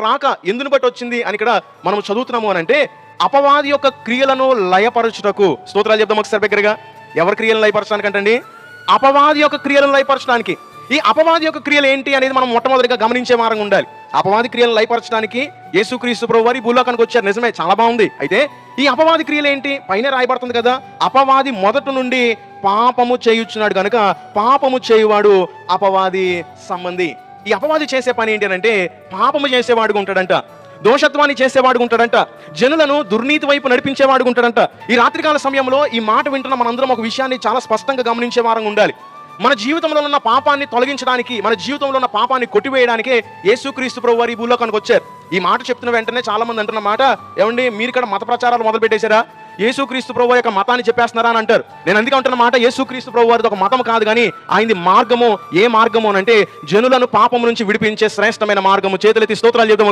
రాక ఎందుని బట్టి వచ్చింది అని ఇక్కడ మనం చదువుతున్నాము అని అంటే, అపవాది యొక్క క్రియలను లయపరచుటకు. స్తోత్రాలు చెప్దాం ఒకసారి దగ్గరగా. ఎవరి క్రియలను లయపరచడానికి అంటండి? అపవాది యొక్క క్రియలను లయపరచడానికి. ఈ అపవాది యొక్క క్రియలు ఏంటి అనేది మనం మొట్టమొదటిగా గమనించే మార్గం ఉండాలి. అపవాది క్రియలను లయపరచడానికి యేసుక్రీస్తు ప్రభువారు ఈ భూలోకానికి వచ్చారు, నిజమే, చాలా బాగుంది. అయితే ఈ అపవాది క్రియలు ఏంటి? పైన రాయబడుతుంది కదా, అపవాది మొదటి నుండి పాపము చేయుచున్నాడు కనుక పాపము చేయువాడు అపవాది సంబంధి. ఈ అపవాది చేసే పని ఏంటి అంటే, పాపము చేసేవాడుగా ఉంటాడంట, దోషత్వాన్ని చేసేవాడుగా ఉంటాడంట, జనులను దుర్నీతి వైపు నడిపించేవాడుగా ఉంటాడంట. ఈ రాత్రికాల సమయంలో ఈ మాట వింటున్న మనందరం ఒక విషయాన్ని చాలా స్పష్టంగా గమనించే వారంగా ఉండాలి. మన జీవితంలో ఉన్న పాపాన్ని తొలగించడానికి, మన జీవితంలో ఉన్న పాపాన్ని కొట్టివేయడానికే యేసుక్రీస్తు ప్రభువారు ఈ భూలోకానికి వచ్చారు. ఈ మాట చెప్తున్న వెంటనే చాలా మంది అంటున్న మాట, ఏమండి మీరు ఇక్కడ మత ప్రచారాలు మొదలు పెట్టేశారా? యేసుక్రీస్తు ప్రభువారి యొక్క మతాన్ని చెప్పేస్తున్నారా అని అంటారు. నేను అందుకే అంటున్న మాట, యేసుక్రీస్తు ప్రభువారిది ఒక మతం కాదు కానీ ఆయనది మార్గము. ఏ మార్గము అని అంటే, జనులను పాపము నుంచి విడిపించే శ్రేష్టమైన మార్గము. చేతులెత్తి స్తోత్రాలు చెప్దాం.